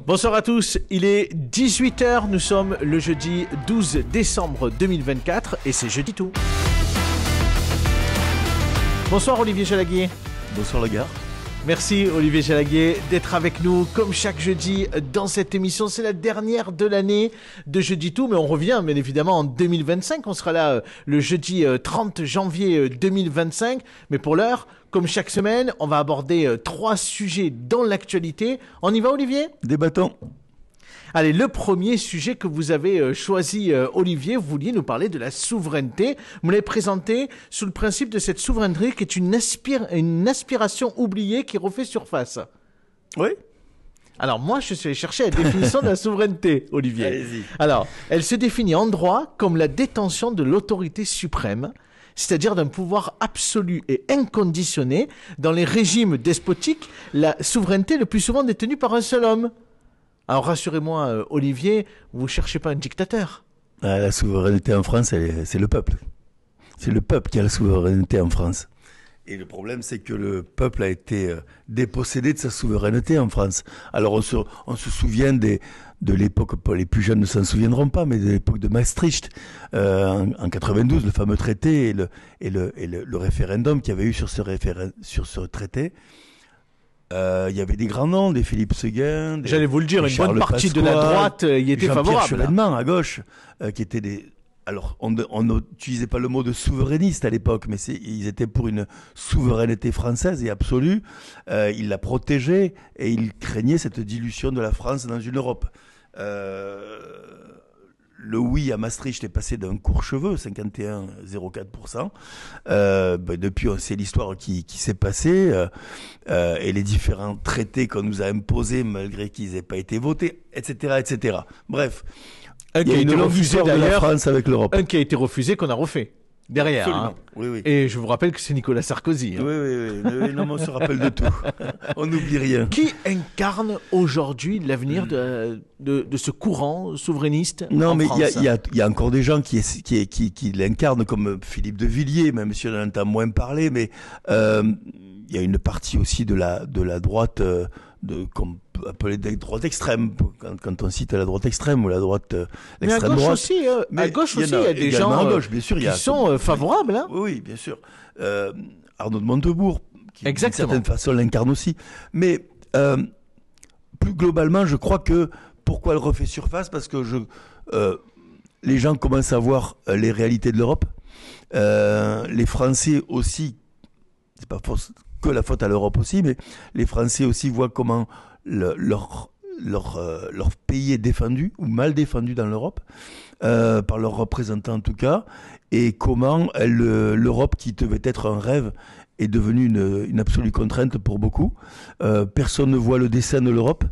Bonsoir à tous, il est 18h, nous sommes le jeudi 12 décembre 2024 et c'est Jeudi Tout. Bonsoir Olivier Jalaguier. Bonsoir la gare. Merci Olivier Jalaguier d'être avec nous comme chaque jeudi dans cette émission. C'est la dernière de l'année de Jeudi Tout, mais on revient bien évidemment en 2025. On sera là le jeudi 30 janvier 2025. Mais pour l'heure, comme chaque semaine, on va aborder 3 sujets dans l'actualité. On y va Olivier ? Débattons. Allez, le premier sujet que vous avez choisi, Olivier, vous vouliez nous parler de la souveraineté. Vous l'avez présenté sous le principe de cette souveraineté qui est une aspiration oubliée qui refait surface. Oui. Alors moi, je suis allé chercher la définition de la souveraineté, Olivier. Allez-y. Alors, elle se définit en droit comme la détention de l'autorité suprême, c'est-à-dire d'un pouvoir absolu et inconditionné. Dans les régimes despotiques, la souveraineté est le plus souvent détenue par un seul homme. Alors rassurez-moi, Olivier, vous ne cherchez pas un dictateur. La souveraineté en France, c'est le peuple. C'est le peuple qui a la souveraineté en France. Et le problème, c'est que le peuple a été dépossédé de sa souveraineté en France. Alors on se souvient de l'époque, les plus jeunes ne s'en souviendront pas, mais de l'époque de Maastricht, en 92, le fameux traité et le référendum qu'il y avait eu sur ce traité. Il y avait des grands noms, des Philippe Séguin, j'allais vous le dire, une bonne partie de la droite y était favorable. Jean-Pierre Chevènement à gauche, qui étaient des... Alors, on n'utilisait pas le mot de souverainiste à l'époque, mais ils étaient pour une souveraineté française et absolue. Ils la protégeaient et ils craignaient cette dilution de la France dans une Europe. Le oui à Maastricht est passé d'un court-cheveu, 51,04%. Depuis, on sait l'histoire qui s'est passée et les différents traités qu'on nous a imposés malgré qu'ils n'aient pas été votés, etc., etc. Bref, il y a une longue histoire de la France avec l'Europe. Un qui a été refusé, qu'on a refait. Derrière. Hein. Oui, oui. Et je vous rappelle que c'est Nicolas Sarkozy. Hein. Oui. Non, on se rappelle de tout. On n'oublie rien. Qui incarne aujourd'hui l'avenir de ce courant souverainiste en France ? Il y a encore des gens qui l'incarnent, comme Philippe de Villiers, même si on en entend moins parler, mais il y a une partie aussi de la droite, qu'on peut appeler de droite extrême, quand on cite la droite extrême ou la droite l'extrême droite. Aussi, à gauche aussi, il y a des gens gauche, bien sûr, qui sont favorables. Hein. Oui, bien sûr. Arnaud de Montebourg, qui d'une Exactement. certaine façon l'incarne aussi. Mais plus globalement, je crois que pourquoi elle refait surface ? Parce que les gens commencent à voir les réalités de l'Europe. Les Français aussi, c'est pas que la faute à l'Europe aussi, mais les Français aussi voient comment leur pays est défendu ou mal défendu dans l'Europe, par leurs représentants en tout cas, et comment l'Europe qui devait être un rêve est devenue une absolue contrainte pour beaucoup. Personne ne voit le dessein de l'Europe.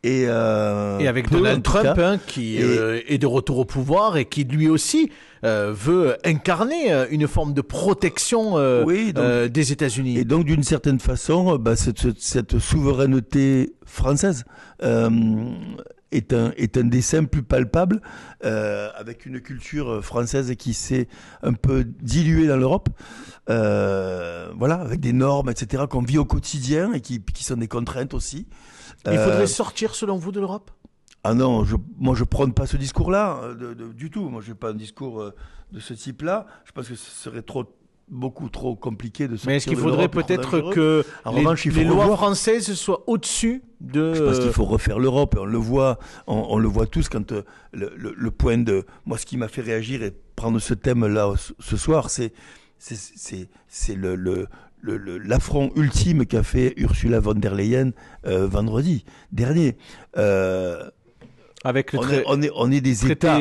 Et avec Donald Trump, qui est de retour au pouvoir et qui lui aussi veut incarner une forme de protection des États-Unis. Et donc, d'une certaine façon, cette souveraineté française est un dessin plus palpable, avec une culture française qui s'est un peu diluée dans l'Europe, avec des normes, etc., qu'on vit au quotidien et qui sont des contraintes aussi. Il faudrait sortir, selon vous, de l'Europe ? Ah non, moi je prône pas ce discours-là du tout. Moi, je n'ai pas un discours de ce type-là. Je pense que ce serait beaucoup trop compliqué de sortir de l'Europe. Mais est-ce qu'il faudrait peut-être que les lois françaises soient au-dessus de... Je pense qu'il faut refaire l'Europe. On le voit tous quand le point de... Moi, ce qui m'a fait réagir et prendre ce thème-là ce soir, c'est l'affront ultime qu'a fait Ursula von der Leyen vendredi dernier. Avec on est des États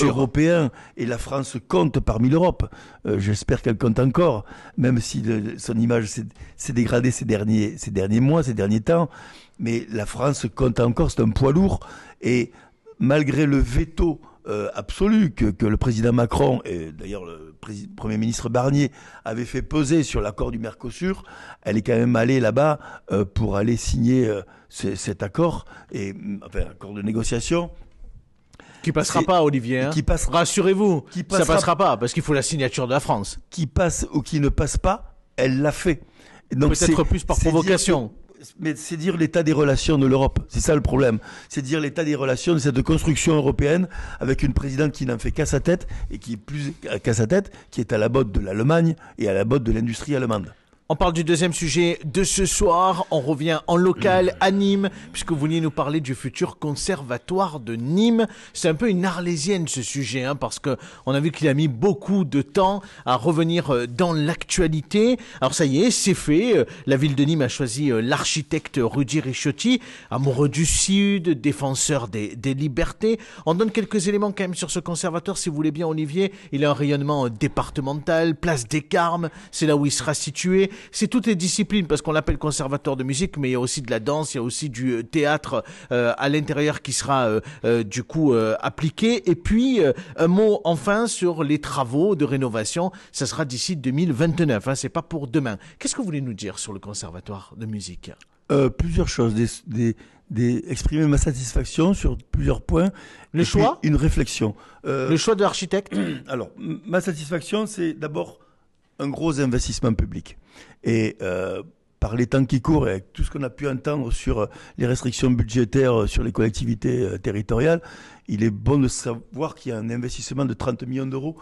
européens et la France compte parmi l'Europe. J'espère qu'elle compte encore, même si son image s'est dégradée ces derniers mois, ces derniers temps. Mais la France compte encore, c'est un poids lourd. Et malgré le veto absolu que le président Macron et d'ailleurs le Premier ministre Barnier avait fait peser sur l'accord du Mercosur, elle est quand même allée là-bas pour aller signer cet accord, accord de négociation. Qui passera pas, Olivier. Hein. Rassurez-vous, ça passera pas, parce qu'il faut la signature de la France. Qui passe ou qui ne passe pas, elle l'a fait. Donc peut-être plus par provocation. mais c'est dire l'état des relations de l'Europe. C'est ça le problème. C'est dire l'état des relations de cette construction européenne avec une présidente qui n'en fait qu'à sa tête et qui est plus qu'à sa tête, qui est à la botte de l'Allemagne et à la botte de l'industrie allemande. On parle du deuxième sujet de ce soir. On revient en local à Nîmes, puisque vous veniez nous parler du futur conservatoire de Nîmes. C'est un peu une arlésienne ce sujet, parce que on a vu qu'il a mis beaucoup de temps à revenir dans l'actualité. Alors ça y est, c'est fait. La ville de Nîmes a choisi l'architecte Rudy Ricciotti, amoureux du Sud, défenseur des libertés. On donne quelques éléments quand même sur ce conservatoire, si vous voulez bien, Olivier. Il a un rayonnement départemental, place des Carmes, c'est là où il sera situé. C'est toutes les disciplines, parce qu'on l'appelle conservatoire de musique, mais il y a aussi de la danse, il y a aussi du théâtre à l'intérieur qui sera du coup appliqué. Et puis, un mot enfin sur les travaux de rénovation, ça sera d'ici 2029, c'est pas pour demain. Qu'est-ce que vous voulez nous dire sur le conservatoire de musique ? Plusieurs choses, exprimer ma satisfaction sur plusieurs points. Le choix ? Une réflexion. Le choix de l'architecte ? Alors, ma satisfaction, c'est d'abord un gros investissement public. Et par les temps qui courent et avec tout ce qu'on a pu entendre sur les restrictions budgétaires sur les collectivités territoriales, il est bon de savoir qu'il y a un investissement de 30 millions d'euros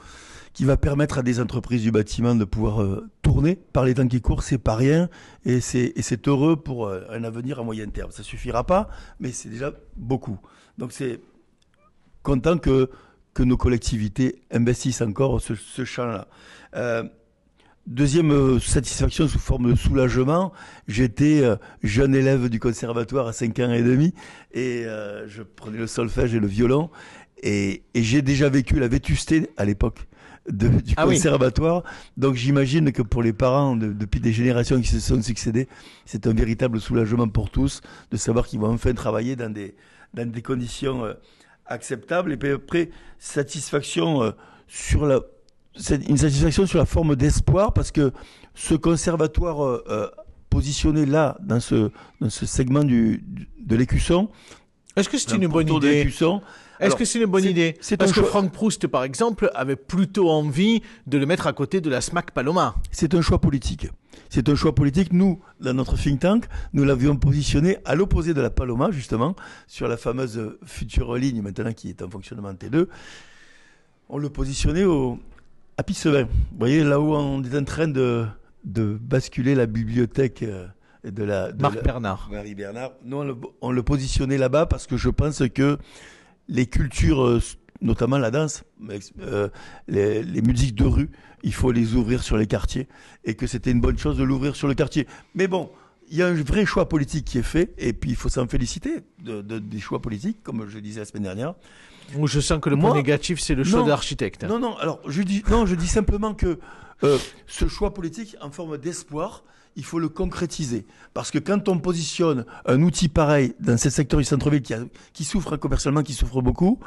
qui va permettre à des entreprises du bâtiment de pouvoir tourner. Par les temps qui courent, c'est pas rien et c'est heureux pour un avenir à moyen terme. Ça suffira pas, mais c'est déjà beaucoup. Donc c'est content que nos collectivités investissent encore ce champ-là. Deuxième satisfaction sous forme de soulagement, j'étais jeune élève du conservatoire à 5 ans et demi et je prenais le solfège et le violon et j'ai déjà vécu la vétusté à l'époque du conservatoire. Oui. Donc j'imagine que pour les parents, depuis des générations qui se sont succédées, c'est un véritable soulagement pour tous de savoir qu'ils vont enfin travailler dans des conditions acceptables. Et puis après, satisfaction c'est une satisfaction sur la forme d'espoir parce que ce conservatoire positionné là dans ce segment de l'écusson. Est-ce que c'est une bonne idée ? Est-ce que c'est une bonne idée ? Parce que Franck Proust, par exemple, avait plutôt envie de le mettre à côté de la SMAC Paloma. C'est un choix politique. C'est un choix politique. Nous, dans notre think tank, nous l'avions positionné à l'opposé de la Paloma, justement, sur la fameuse future ligne maintenant qui est en fonctionnement T2. On le positionnait à Pissevin. Vous voyez, là où on est en train de basculer la bibliothèque de Marie Bernard. Nous, on le positionnait là-bas parce que je pense que les cultures, notamment la danse, les musiques de rue, il faut les ouvrir sur les quartiers et que c'était une bonne chose de l'ouvrir sur le quartier. Mais bon, il y a un vrai choix politique qui est fait et puis il faut s'en féliciter des choix politiques, comme je le disais la semaine dernière. Où je sens que le point négatif, c'est le choix de l'architecte. Non, alors je dis simplement que ce choix politique en forme d'espoir, il faut le concrétiser. Parce que quand on positionne un outil pareil dans ces secteurs du centre-ville qui souffre commercialement, qui souffre beaucoup,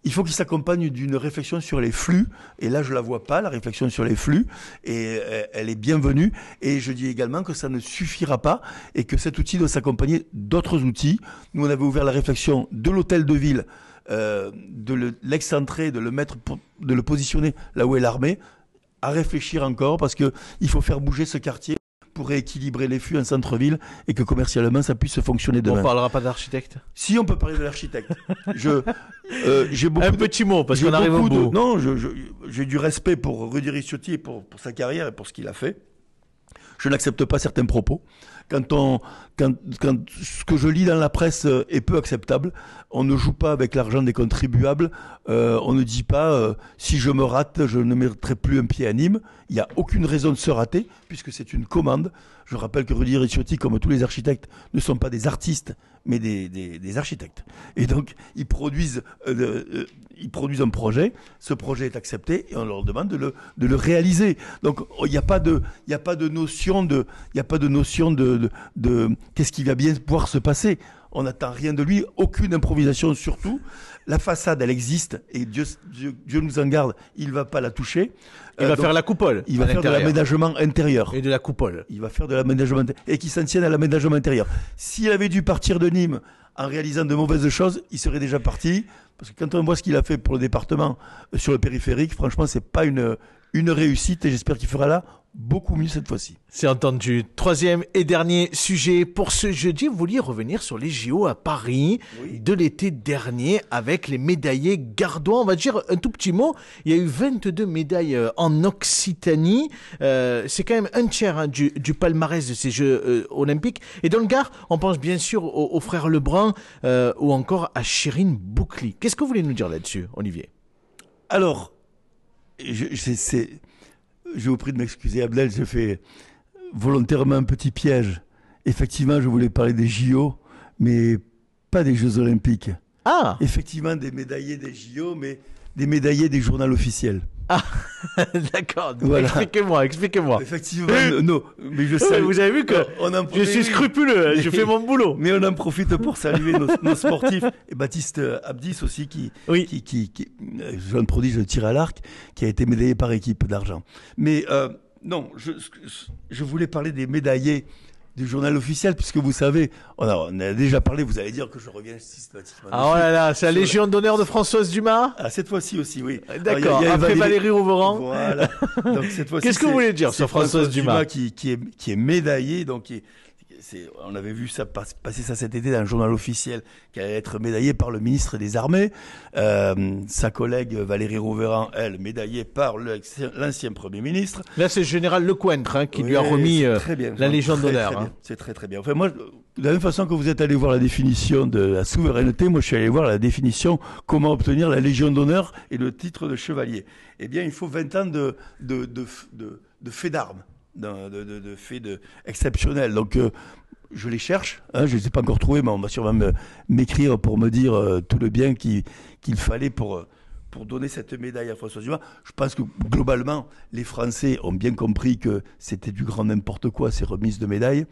il faut qu'il s'accompagne d'une réflexion sur les flux. Et là, je la vois pas, la réflexion sur les flux. Et elle est bienvenue. Et je dis également que ça ne suffira pas et que cet outil doit s'accompagner d'autres outils. Nous, on avait ouvert la réflexion de l'hôtel de ville, de l'excentrer, de le positionner là où est l'armée, à réfléchir encore parce que il faut faire bouger ce quartier pour rééquilibrer les flux en centre-ville et que commercialement ça puisse fonctionner demain. On parlera pas d'architecte ? Si, on peut parler de l'architecte. J'ai beaucoup un petit mot parce qu'on arrive au bout. Non, j'ai du respect pour Rudy Ricciotti et pour sa carrière et pour ce qu'il a fait. Je n'accepte pas certains propos. Quand ce que je lis dans la presse est peu acceptable, on ne joue pas avec l'argent des contribuables, on ne dit pas si je me rate, je ne mettrai plus un pied à Nîmes. Il n'y a aucune raison de se rater, puisque c'est une commande. Je rappelle que Rudy Ricciotti, comme tous les architectes, ne sont pas des artistes, mais des architectes. Et donc, ils produisent un projet, ce projet est accepté, et on leur demande de le réaliser. Donc, il n'y a pas de notion de qu'est-ce qui va bien pouvoir se passer. On n'attend rien de lui, aucune improvisation surtout. La façade, elle existe et Dieu nous en garde, il ne va pas la toucher. Il va faire la coupole. Il va faire de l'aménagement intérieur. Et de la coupole. Il va faire de l'aménagement et qui s'en tienne à l'aménagement intérieur. S'il avait dû partir de Nîmes en réalisant de mauvaises choses, il serait déjà parti. Parce que quand on voit ce qu'il a fait pour le département sur le périphérique, franchement, c'est pas une une réussite et j'espère qu'il fera là beaucoup mieux cette fois-ci. C'est entendu. Troisième et dernier sujet pour ce jeudi. Vous vouliez revenir sur les JO à Paris de l'été dernier avec les médaillés gardois. On va dire un tout petit mot. Il y a eu 22 médailles en Occitanie. C'est quand même un tiers du palmarès de ces Jeux olympiques. Et dans le Gard, on pense bien sûr aux frères Lebrun ou encore à Chirine Boucli. Qu'est-ce que vous voulez nous dire là-dessus, Olivier? Alors, je vous prie de m'excuser, Abdel, je fais volontairement un petit piège. Effectivement, je voulais parler des JO, mais pas des Jeux Olympiques. Ah! Effectivement, des médaillés des JO, mais des médaillés des journaux officiels. Ah, d'accord. Voilà. Expliquez-moi. Effectivement, non, mais je sais. Vous avez vu que je suis scrupuleux, je fais mon boulot. Mais on en profite pour saluer nos sportifs. Et Baptiste Abdis aussi, jeune prodige de tir à l'arc, qui a été médaillé par équipe d'argent. Mais non, je voulais parler des médaillés du journal officiel, puisque vous savez, on a déjà parlé, vous allez dire que je reviens systématiquement. Ah oh là là, c'est la Légion d'honneur de Françoise Dumas. Ah, cette fois-ci aussi, oui. D'accord, après Valérie Rouveran. Voilà. Donc, cette fois-ci, qu'est-ce que vous voulez dire sur Françoise Dumas qui est médaillée, donc on avait vu ça passer ça cet été dans le journal officiel, qui allait être médaillée par le ministre des Armées. Sa collègue Valérie Rouveran, elle, médaillée par l'ancien Premier ministre. Là, c'est le général Lecointre qui lui a remis la Légion d'honneur. C'est très très bien. Enfin, moi, de la même façon que vous êtes allé voir la définition de la souveraineté, moi je suis allé voir la définition comment obtenir la Légion d'honneur et le titre de chevalier. Eh bien, il faut 20 ans de faits d'armes. De faits exceptionnels. Donc, je les cherche. Je ne les ai pas encore trouvés, mais on va sûrement m'écrire pour me dire tout le bien qu'il fallait pour donner cette médaille à François Dumas. Je pense que globalement, les Français ont bien compris que c'était du grand n'importe quoi, ces remises de médailles.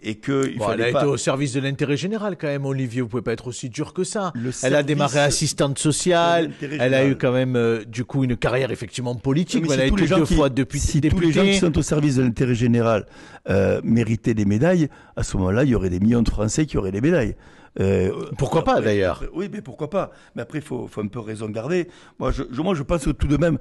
Et que elle a été au service de l'intérêt général quand même, Olivier. Vous pouvez pas être aussi dur que ça. Elle a démarré assistante sociale. Elle a eu quand même du coup une carrière effectivement politique. Elle a été 2 fois députée. Si tous les gens qui sont au service de l'intérêt général méritaient des médailles, à ce moment-là, il y aurait des millions de Français qui auraient des médailles. Pourquoi pas d'ailleurs? Oui, mais pourquoi pas? Mais après, il faut un peu raison garder. Moi, je pense que tout de même,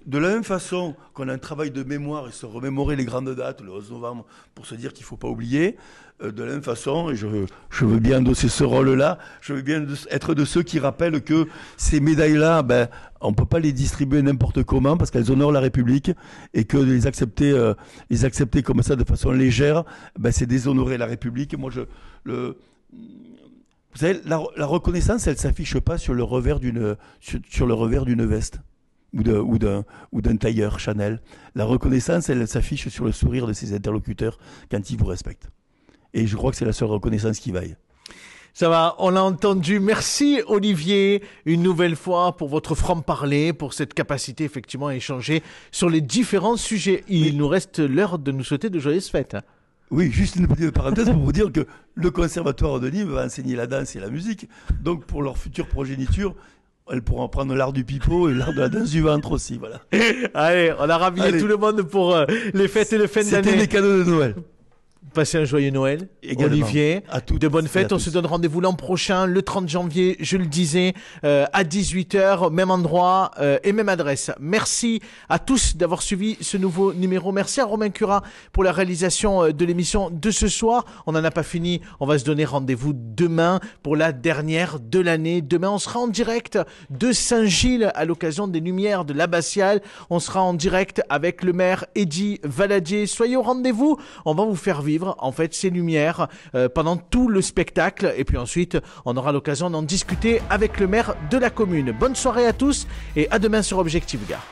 de la même façon qu'on a un travail de mémoire et se remémorer les grandes dates, le 11 novembre, pour se dire qu'il ne faut pas oublier, de la même façon, et je veux bien endosser ce rôle-là, je veux bien être de ceux qui rappellent que ces médailles-là, on ne peut pas les distribuer n'importe comment parce qu'elles honorent la République et que les accepter comme ça de façon légère, c'est déshonorer la République. Et moi, vous savez, la reconnaissance, elle ne s'affiche pas sur le revers d'une veste ou d'un tailleur Chanel. La reconnaissance, elle s'affiche sur le sourire de ses interlocuteurs quand ils vous respectent. Et je crois que c'est la seule reconnaissance qui vaille. Ça va, on l'a entendu. Merci Olivier, une nouvelle fois pour votre franc-parler, pour cette capacité effectivement à échanger sur les différents sujets. Il nous reste l'heure de nous souhaiter de joyeuses fêtes. Oui, juste une petite parenthèse pour vous dire que le Conservatoire de Nîmes va enseigner la danse et la musique. Donc pour leur future progéniture, elles pourront prendre l'art du pipeau et l'art de la danse du ventre aussi. Voilà. Allez, on a rhabillé tout le monde pour les fêtes et le fin d'année. C'était les cadeaux de Noël. Passez un joyeux Noël, également. Olivier, de bonnes fêtes. On se donne rendez-vous l'an prochain, le 30 janvier, je le disais, à 18h, même endroit et même adresse. Merci à tous d'avoir suivi ce nouveau numéro. Merci à Romain Curat pour la réalisation de l'émission de ce soir. On n'en a pas fini, on va se donner rendez-vous demain pour la dernière de l'année. Demain, on sera en direct de Saint-Gilles à l'occasion des Lumières de l'Abbatiale. On sera en direct avec le maire Eddy Valadier. Soyez au rendez-vous, on va vous faire vivre en fait ces lumières pendant tout le spectacle et puis ensuite on aura l'occasion d'en discuter avec le maire de la commune. Bonne soirée à tous et à demain sur Objectif Gard.